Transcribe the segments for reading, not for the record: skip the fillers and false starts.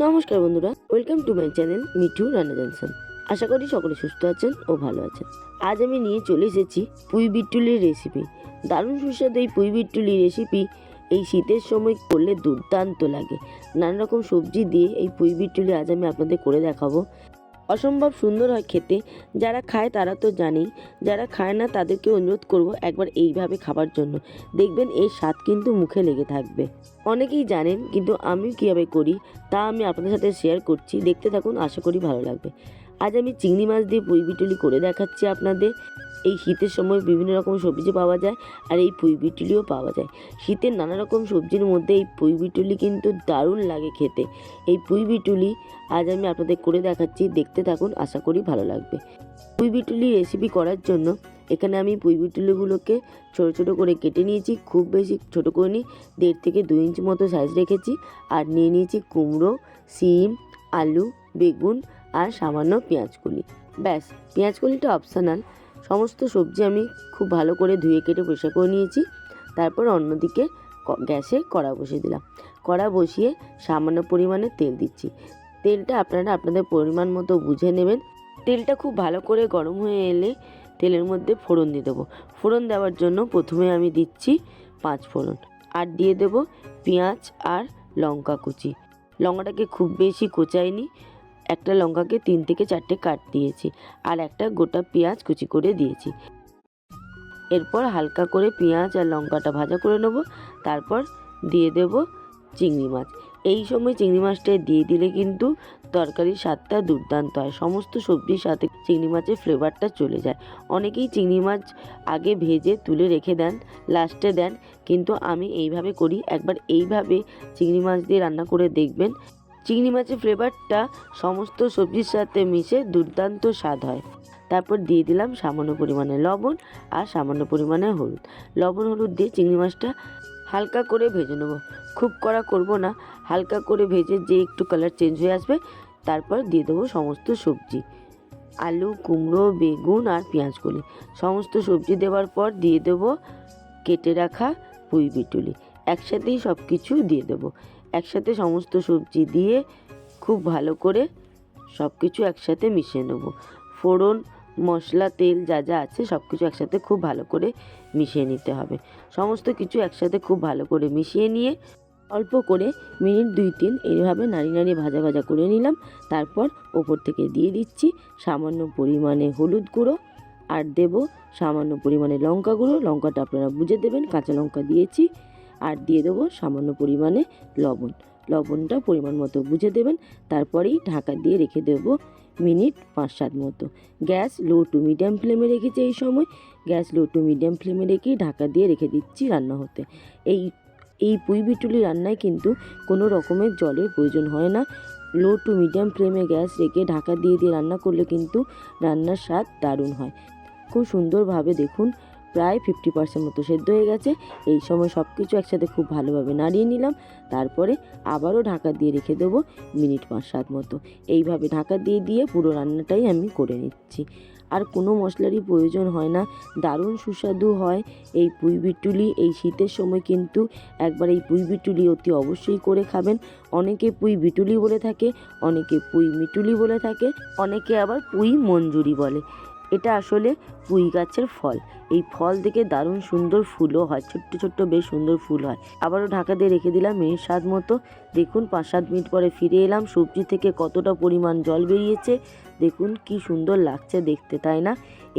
নমস্কার বন্ধুরা, welcome to my channel Mithu রান্না জনসন। আশা করি সকলে সুস্থ আছেন ও ভালো আছেন। আজ আমি নিয়ে চলে এসেছি পুঁই বিট্টুলির রেসিপি। দারুণ সুস্বাদু এই পুঁই বিট্টুলির রেসিপি এই শীতের সময় করলে দুর্দান্ত লাগে। নানা রকম সবজি দিয়ে এই পুঁই বিট্টুলি আজ আমি আপনাদের করে দেখাবো। অসম্ভব সুন্দর হয় খেতে। যারা খায় তারা তো জানেই, যারা খায় না তাদেরকে অনুরোধ করব একবার এইভাবে খাবার জন্য। দেখবেন এর স্বাদ কিন্তু মুখে লেগে থাকবে। অনেকেই জানেন, কিন্তু আমি কীভাবে করি তা আমি আপনাদের সাথে শেয়ার করছি। দেখতে থাকুন, আশা করি ভালো লাগবে। আজ আমি চিংড়ি মাছ দিয়ে পুঁই বিটুলি করে দেখাচ্ছি আপনাদের। এই শীতের সময় বিভিন্ন রকম সবজি পাওয়া যায়, আর এই পুঁই বিটুলিও পাওয়া যায়। শীতের নানা রকম সবজির মধ্যে এই পুঁই বিটুলি কিন্তু দারুণ লাগে খেতে। এই পুঁই বিটুলি আজ আমি আপনাদের করে দেখাচ্ছি, দেখতে থাকুন, আশা করি ভালো লাগবে। পুঁই বিটুলি রেসিপি করার জন্য এখানে আমি পুঁই বিটুলিগুলোকে ছোটো ছোটো করে কেটে নিয়েছি। খুব বেশি ছোটো করে নিই, 1.5 থেকে 2 ইঞ্চি মতো সাইজ রেখেছি। আর নিয়ে নিয়েছি কুমড়ো, সিম, আলু, বেগুন আর সামান্য পেঁয়াজকলি। ব্যাস, পেঁয়াজকলিটা অপশনাল। সমস্ত সবজি আমি খুব ভালো করে ধুয়ে কেটে পরিষ্কার করে নিয়েছি। তারপর অন্যদিকে গ্যাসে কড়া বসিয়ে দিলাম। কড়া বসিয়ে সামান্য পরিমাণে তেল দিচ্ছি। তেলটা আপনারা আপনাদের পরিমাণ মতো বুঝে নেবেন। তেলটা খুব ভালো করে গরম হয়ে এলে তেলের মধ্যে ফোড়ন দিয়ে দেবো। ফোড়ন দেওয়ার জন্য প্রথমে আমি দিচ্ছি 5 ফোড়ন, আর দিয়ে দেবো পেঁয়াজ আর লঙ্কা কুচি। লঙ্কাটাকে খুব বেশি কোচাইনি, একটা লঙ্কাকে 3 থেকে 4টে কাট দিয়েছি, আর একটা গোটা পেঁয়াজ কুচি করে দিয়েছি। এরপর হালকা করে পেঁয়াজ আর লঙ্কাটা ভাজা করে নেব। তারপর দিয়ে দেব চিংড়ি মাছ। এই সময় চিংড়ি মাছটা দিয়ে দিলে কিন্তু তরকারির স্বাদটা দুর্দান্ত হয়। সমস্ত সবজির সাথে চিংড়ি মাছের ফ্লেভারটা চলে যায়। অনেকেই চিংড়ি মাছ আগে ভেজে তুলে রেখে দেন, লাস্টে দেন, কিন্তু আমি এইভাবে করি। একবার এইভাবে চিংড়ি মাছ দিয়ে রান্না করে দেখবেন, চিংড়ি মাছের ফ্লেভারটা সমস্ত সবজির সাথে মিশে দুর্দান্ত স্বাদ হয়। তারপর দিয়ে দিলাম সামান্য পরিমাণে লবণ আর সামান্য পরিমাণে হলুদ। লবণ হলুদ দিয়ে চিংড়ি মাছটা হালকা করে ভেজে নেব। খুব কড়া করব না, হালকা করে ভেজে যে একটু কালার চেঞ্জ হয়ে আসবে, তারপর দিয়ে দেবো সমস্ত সবজি, আলু, কুমড়ো, বেগুন আর পেঁয়াজকলি। সমস্ত সবজি দেওয়ার পর দিয়ে দেবো কেটে রাখা পুঁই বিটুলি। একসাথেই সব কিছু দিয়ে দেবো। একসাথে সমস্ত সবজি দিয়ে খুব ভালো করে সব কিছু একসাথে মিশিয়ে নেব। ফোড়ন, মশলা, তেল যা যা আছে সব কিছু একসাথে খুব ভালো করে মিশিয়ে নিতে হবে। সমস্ত কিছু একসাথে খুব ভালো করে মিশিয়ে নিয়ে অল্প করে মিনিট 2-3 এইভাবে নাড়িয়ে নাড়িয়ে ভাজা ভাজা করে নিলাম। তারপর ওপর থেকে দিয়ে দিচ্ছি সামান্য পরিমাণে হলুদ গুঁড়ো, আর দেব সামান্য পরিমাণে লঙ্কা গুঁড়ো। লঙ্কাটা আপনারা বুঝে দেবেন, কাঁচা লঙ্কা দিয়েছি। আর দিয়ে দেবো সামান্য পরিমাণে লবণ। লবণটা পরিমাণ মতো বুঝে দেবেন। তারপরেই ঢাকা দিয়ে রেখে দেবো মিনিট 5-7 মতো। গ্যাস লো টু মিডিয়াম ফ্লেমে রেখেছি। এই সময় গ্যাস লো টু মিডিয়াম ফ্লেমে রেখেই ঢাকা দিয়ে রেখে দিচ্ছি রান্না হতে। এই পুঁই বিটুলি রান্নায় কিন্তু কোনো রকমের জলের প্রয়োজন হয় না। লো টু মিডিয়াম ফ্লেমে গ্যাস রেখে ঢাকা দিয়ে দিয়ে রান্না করলে কিন্তু রান্নার স্বাদ দারুণ হয়। খুব সুন্দরভাবে দেখুন প্রায় 50% মতো সেদ্ধ হয়ে গেছে। এই সময় সব কিছু একসাথে খুব ভালোভাবে নাড়িয়ে নিলাম। তারপরে আবারও ঢাকা দিয়ে রেখে দেবো মিনিট 5-7 মতো। এইভাবে ঢাকা দিয়ে দিয়ে পুরো রান্নাটাই আমি করে নিচ্ছি। আর কোনো মশলারই প্রয়োজন হয় না, দারুণ সুস্বাদু হয় এই পুঁই বিটুলি। এই শীতের সময় কিন্তু একবার এই পুঁই বিটুলি অতি অবশ্যই করে খাবেন। অনেকে পুঁই বিটুলি বলে থাকে, অনেকে পুঁই মিটুলি বলে থাকে, অনেকে আবার পুঁই মঞ্জুরি বলে। এটা আসলে পুঁই গাছের ফল। এই ফল থেকে দারুণ সুন্দর ফুলও হয়, ছোট্ট ছোট্ট বেশ সুন্দর ফুল হয়। আবারও ঢাকা দিয়ে রেখে দিলাম মিনিট 7 মতো। দেখুন 5-7 মিনিট পরে ফিরে এলাম। সবজি থেকে কতটা পরিমাণ জল বেরিয়েছে দেখুন, কি সুন্দর লাগছে দেখতে, তাই না?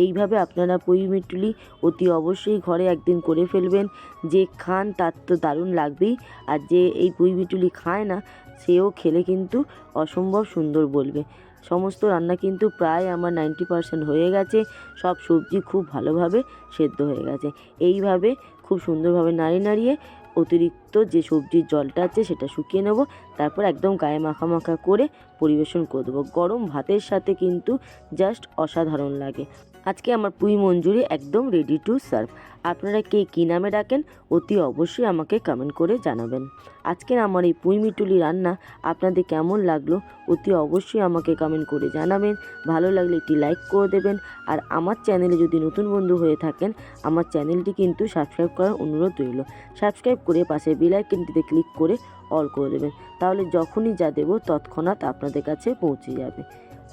এইভাবে আপনারা পুঁই মিটুলি অতি অবশ্যই ঘরে একদিন করে ফেলবেন। যে খান তার তো দারুণ লাগবেই, আর যে এই পুঁই মিটুলি খায় না সেও খেলে কিন্তু অসম্ভব সুন্দর বলবে। সমস্ত রান্না কিন্তু প্রায় আমার 90% হয়ে গেছে। সব সবজি খুব ভালোভাবে সেদ্ধ হয়ে গেছে। এইভাবে খুব সুন্দরভাবে নাড়িয়ে নাড়িয়ে অতিরিক্ত যে সবজির জলটা আছে সেটা শুকিয়ে নেব। তারপর একদম গায়ে মাখা মাখা করে পরিবেশন করে দেবো। গরম ভাতের সাথে কিন্তু জাস্ট অসাধারণ লাগে। আজকে আমার পুঁই মঞ্জুরি একদম রেডি টু সার্ভ। আপনারা কে কী নামে ডাকেন অতি অবশ্যই আমাকে কমেন্ট করে জানাবেন। আজকের আমার এই পুঁই মিটুলি রান্না আপনাদের কেমন লাগলো অতি অবশ্যই আমাকে কমেন্ট করে জানাবেন। ভালো লাগলে একটি লাইক করে দেবেন। আর আমার চ্যানেলে যদি নতুন বন্ধু হয়ে থাকেন, আমার চ্যানেলটি কিন্তু সাবস্ক্রাইব করার অনুরোধ রইল। সাবস্ক্রাইব করে পাশে বেল আইকনটিতে ক্লিক করে অল করে দেবেন, তাহলে যখনই যা দেবো তৎক্ষণাৎ আপনাদের কাছে পৌঁছে যাবে।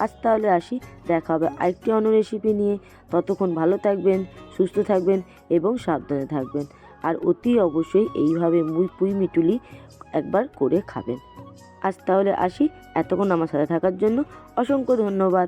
আজ তাহলে আসি, দেখা হবে আরেকটি অন্য রেসিপি নিয়ে। ততক্ষণ ভালো থাকবেন, সুস্থ থাকবেন এবং সাবধানে থাকবেন। আর অতি অবশ্যই এইভাবে পুঁই মিটুলি একবার করে খাবেন। আজ তাহলে আসি, এতক্ষণ আমার সাথে থাকার জন্য অসংখ্য ধন্যবাদ।